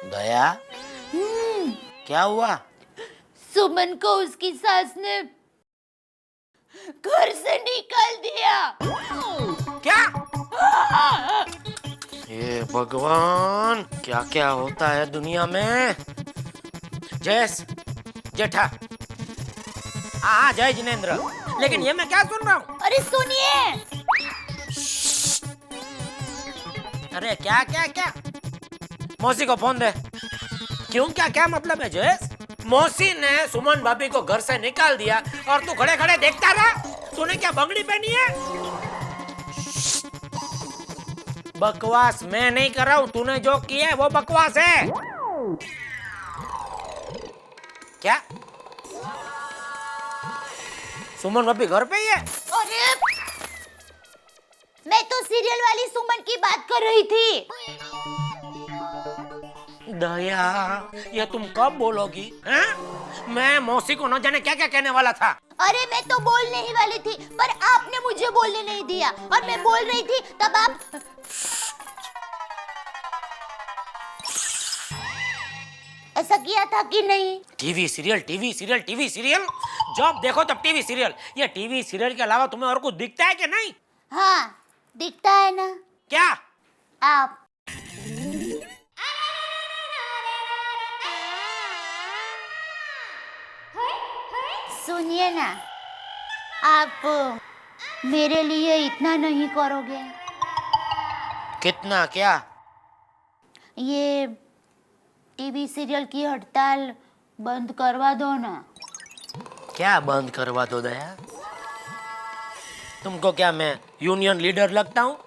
दया, क्या हुआ? सुमन को उसकी सास ने घर से निकाल दिया। क्या? ये भगवान, क्या क्या होता है दुनिया में। जयस, जेठा, हाँ जय जिनेंद्र। लेकिन ये मैं क्या सुन रहा हूँ? अरे सुनिए। अरे क्या क्या क्या? मौसी को फोन दे। क्यों, क्या क्या मतलब है जयस? मौसी ने सुमन भाभी को घर से निकाल दिया और तू खड़े खड़े देखता रहा? तूने क्या बंगड़ी पहनी है? बकवास मैं नहीं कर रहा हूँ, तूने जो किया है वो बकवास है। क्या? सुमन भाभी घर पे ही है? अरे मैं तो सीरियल वाली सुमन की बात कर रही थी। दया, ये तुम कब बोलोगी? हैं? मैं मौसी को न जाने क्या क्या कहने वाला था। अरे मैं तो बोलने ही वाली थी, पर आपने मुझे बोलने नहीं दिया और मैं बोल रही थी तब आप। ऐसा किया था कि नहीं? TV serial, TV serial, TV serial, जब देखो तब टीवी सीरियल। ये टीवी सीरियल के अलावा तुम्हें और कुछ दिखता है कि नहीं? हाँ दिखता है ना। क्या? आप। सुनिए ना, आप मेरे लिए इतना नहीं करोगे? कितना? क्या? ये टीवी सीरियल की हड़ताल बंद करवा दो ना। क्या बंद करवा दो दया? तुमको क्या मैं यूनियन लीडर लगता हूँ?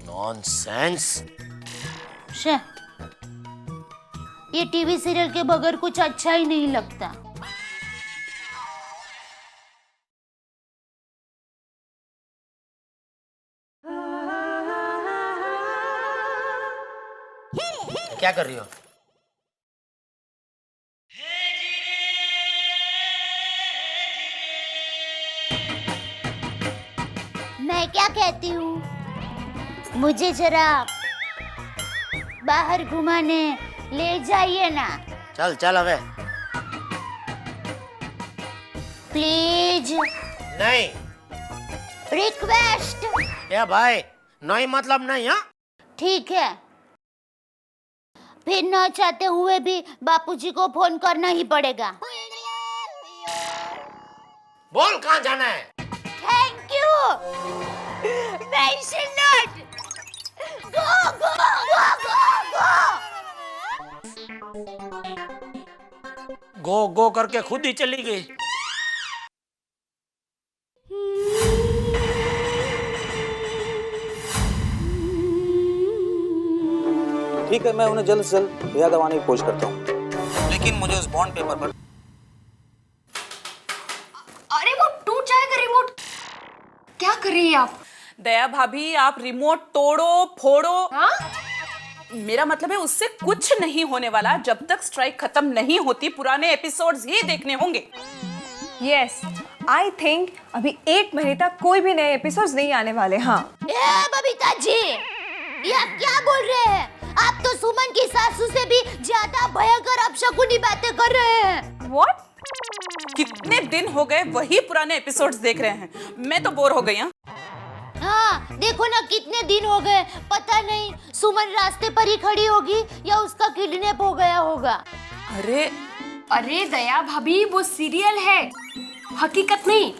नॉनसेंस। ये टीवी सीरियल के बगैर कुछ अच्छा ही नहीं लगता। क्या कर रही हो? मैं क्या कहती हूँ, मुझे जरा बाहर घुमाने ले जाइए ना। चल चल हवे। प्लीज। नहीं। रिक्वेस्ट। या भाई, नहीं मतलब नहीं। हाँ ठीक है, फिर न चाहते हुए भी बापूजी को फोन करना ही पड़ेगा। बोल कहाँ जाना है? Thank you. Mention not. Go go go go go. Go go करके खुद ही चली गई। ठीक है, मैं उन्हें जल्द से जल्द याद दिलाने की कोशिश करता हूँ, लेकिन मुझे उस बॉन्ड पेपर पर। अरे वो टूट जाएगा रिमोट। क्या कर रही है आप? दया भाभी, आप रिमोट तोड़ो फोड़ो। हाँ? मेरा मतलब है उससे कुछ नहीं होने वाला। जब तक स्ट्राइक खत्म नहीं होती पुराने एपिसोड्स ही देखने होंगे। यस, आई थिंक अभी 1 महीने तक कोई भी नए एपिसोड्स नहीं आने वाले। हाँ बबीता जी, ये आप क्या बोल रहे हैं? आप तो सुमन की सासू से भी ज्यादा भयंकर अपशकुनी बातें कर रहे हैं। व्हाट? कितने दिन हो गए वही पुराने एपिसोड्स देख रहे हैं। मैं तो बोर हो गई हूँ। हाँ देखो ना, कितने दिन हो गए। पता नहीं सुमन रास्ते पर ही खड़ी होगी या उसका किडनैप हो गया होगा। अरे दया भाभी, वो सीरियल है, हकीकत नहीं।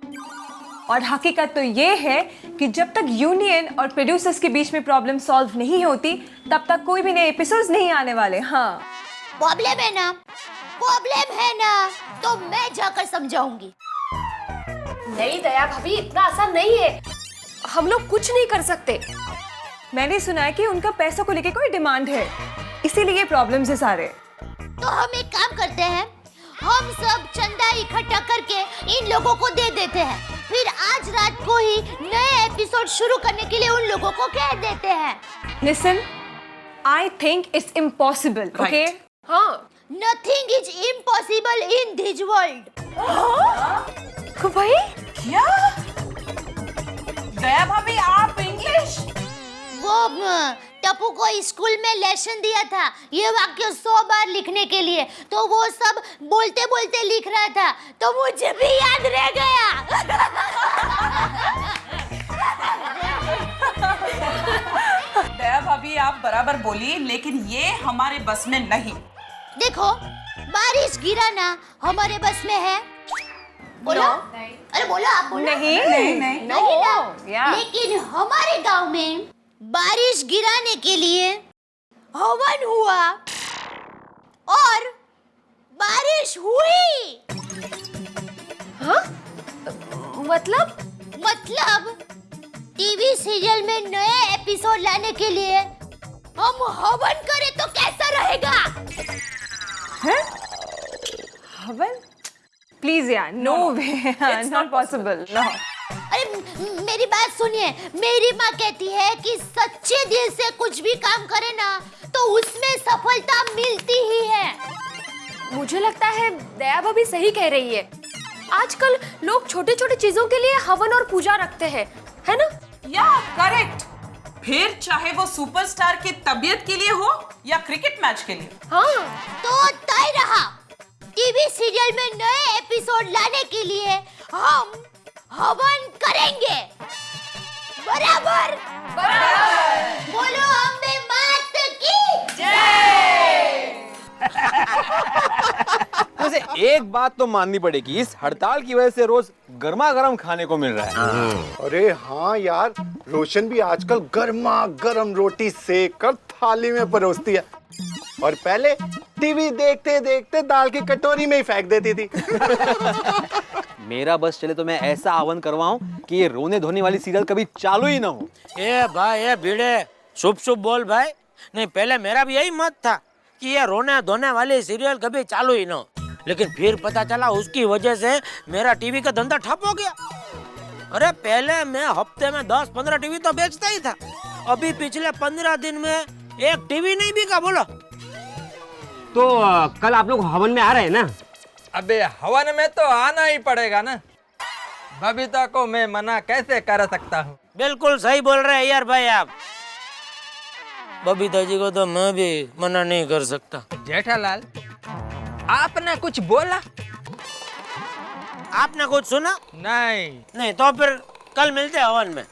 और हकीकत तो ये है कि जब तक यूनियन और प्रोड्यूसर्स के बीच में प्रॉब्लम सॉल्व नहीं होती तब तक कोई भी नए एपिसोड्स नहीं आने वाले। हाँ प्रॉब्लम है ना, प्रॉब्लम है ना, तो मैं जाकर समझाऊंगी। नहीं दया भाभी, इतना आसान नहीं है। हम लोग कुछ नहीं कर सकते। मैंने सुना है कि उनका पैसों को लेके कोई डिमांड है, इसीलिए प्रॉब्लम्स है सारे। तो हम एक काम करते हैं, हम सब चंदा इकट्ठा करके इन लोगों को दे देते हैं, फिर आज रात को ही नए एपिसोड शुरू करने के लिए उन लोगों को कह देते हैं। Listen, I think it's impossible. Okay? हाँ, nothing is impossible in this world. भाई क्या? दया भाभी, आप इंग्लिश? वो टप्पू को स्कूल में लेसन दिया था ये वाक्य 100 बार लिखने के लिए, तो वो सब बोलते बोलते लिख रहा था, तो मुझे भी याद रह गया। दया भाभी आप बराबर बोली, लेकिन ये हमारे बस में नहीं। देखो, बारिश गिराना हमारे बस में है। बोलो, अरे बोलो, आप बोलो। नहीं ना? या। लेकिन हमारे गांव में बारिश गिराने के लिए हवन हुआ और बारिश हुई। हाँ? मतलब टीवी सीरियल में नए एपिसोड लाने के लिए हम हवन करें तो कैसा रहेगा? हवन? प्लीज यार, no way, not possible, no. अरे मेरी बात सुनिए, मेरी माँ कहती है कि सच्चे दिल से कुछ भी काम करे ना तो उसमें सफलता मिलती ही है। मुझे लगता है दया भाभी सही कह रही है। आजकल लोग छोटे छोटे चीजों के लिए हवन और पूजा रखते हैं, है ना? या करेक्ट। फिर चाहे वो सुपरस्टार की तबीयत के लिए हो या क्रिकेट मैच के लिए। हाँ। तो तय रहा, टीवी सीरियल में नए एपिसोड लाने के लिए हम हवन करेंगे। बराबर? बोलो अम्बे मात की जय। वैसे एक बात तो माननी पड़ेगी, इस हड़ताल की वजह से रोज गर्मा गर्म खाने को मिल रहा है। अरे हाँ यार, रोशन भी आजकल गर्मा गर्म रोटी सेक कर थाली में परोसती है, और पहले टीवी देखते देखते दाल की कटोरी में ही फेंक देती थी। मेरा बस चले तो मैं ऐसा हवन करवाऊं कि ये रोने धोने वाली सीरियल कभी चालू ही ना हो। ए भाई, ए भिड़े, शुभ शुभ बोल भाई। नहीं, पहले मेरा भी यही मत था कि ये रोने धोने वाली सीरियल कभी चालू ही ना हो, लेकिन फिर पता चला उसकी वजह से मेरा टीवी का धंधा ठप हो गया। अरे पहले मैं हफ्ते में 10-15 टीवी तो बेचता ही था, अभी पिछले 15 दिन में एक टीवी नहीं बिका। बोलो। तो कल आप लोग हवन में आ रहे हैं ना? अबे हवन में तो आना ही पड़ेगा ना, बबीता को मैं मना कैसे कर सकता हूँ। बिल्कुल सही बोल रहे हैं यार भाई आप। बबीता जी को तो मैं भी मना नहीं कर सकता। जेठालाल, आपने कुछ बोला? आपने कुछ सुना? नहीं। तो फिर कल मिलते हैं हवन में।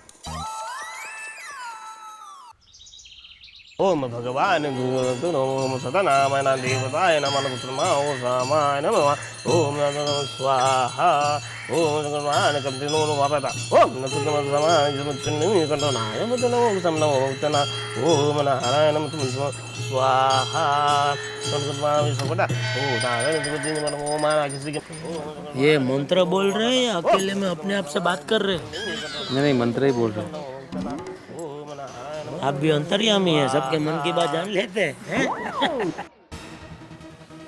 ओम भगवान ओम सतनामन देवताय नमः सामाय नमः ओम नमः स्वाहा ओम भगवान कंटिन्यू वापता ओम नमः समाय जमचन्नी कंटनाय नमः समनो तना ओम नारायण नमः स्वाहा सर्वमा विश्वपदा ओम नारायण जगदीन नमः माना किसी के। ये मंत्र बोल रहे हैं या अकेले में अपने आप से बात कर रहे हैं? नहीं, मंत्र ही बोल रहे हैं। आप भी अंतर्यामी है, सबके मन की बात जान लेते हैं।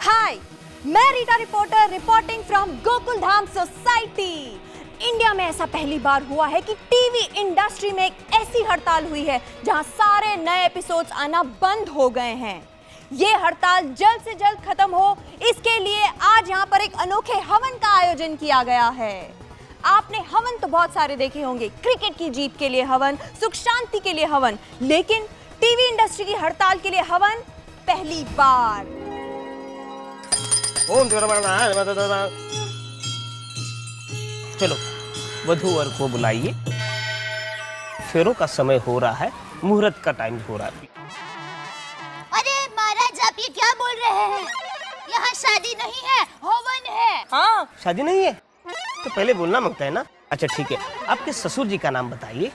हाय, मैं Rita reporter reporting from Gokul Dham society. India में ऐसा पहली बार हुआ है कि टीवी इंडस्ट्री में एक ऐसी हड़ताल हुई है जहां सारे नए एपिसोड्स आना बंद हो गए हैं। ये हड़ताल जल्द से जल्द खत्म हो, इसके लिए आज यहाँ पर एक अनोखे हवन का आयोजन किया गया है। आपने हवन तो बहुत सारे देखे होंगे, क्रिकेट की जीत के लिए हवन, सुख शांति के लिए हवन, लेकिन टीवी इंडस्ट्री की हड़ताल के लिए हवन पहली बार। ओम चलो वधू वर को बुलाइए, फेरों का समय हो रहा है, मुहूर्त का टाइम हो रहा है। अरे महाराज, आप ये क्या बोल रहे हैं? यहाँ शादी नहीं है, हवन है। हाँ, शादी नहीं है तो पहले बोलना मांगता है ना। अच्छा ठीक है, आपके ससुर जी का नाम बताइए।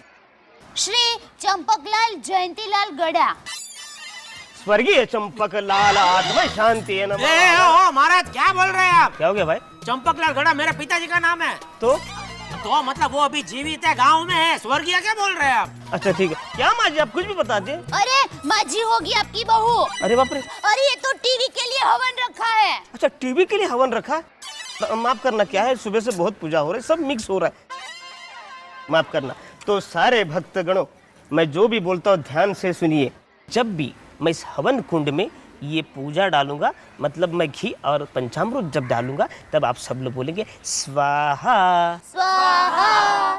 श्री चंपकलाल जयंतीलाल गड़ा। स्वर्गीय चंपक लाल आत्मा शांति है नमः। ओ महाराज, क्या बोल रहे हैं आप? क्या हो गया भाई? चंपकलाल गड़ा मेरे पिताजी का नाम है। तो मतलब वो अभी जीवित है, गांव में है। स्वर्गीय क्या बोल रहे हैं आप? अच्छा ठीक है, क्या माँ जी आप कुछ भी बता दें। अरे माँ जी होगी आपकी बहू। अरे बाप रे, अरे ये तो टीवी के लिए हवन रखा है। अच्छा टीवी के लिए हवन रखा है? माफ करना, क्या है सुबह से बहुत पूजा हो रही है, सब मिक्स हो रहा है, माफ करना। तो सारे भक्तगणों, मैं जो भी बोलता हूँ ध्यान से सुनिए। जब भी मैं इस हवन कुंड में ये पूजा डालूंगा, मतलब मैं घी और पंचामृत जब डालूंगा, तब आप सब लोग बोलेंगे स्वाहा स्वाहा।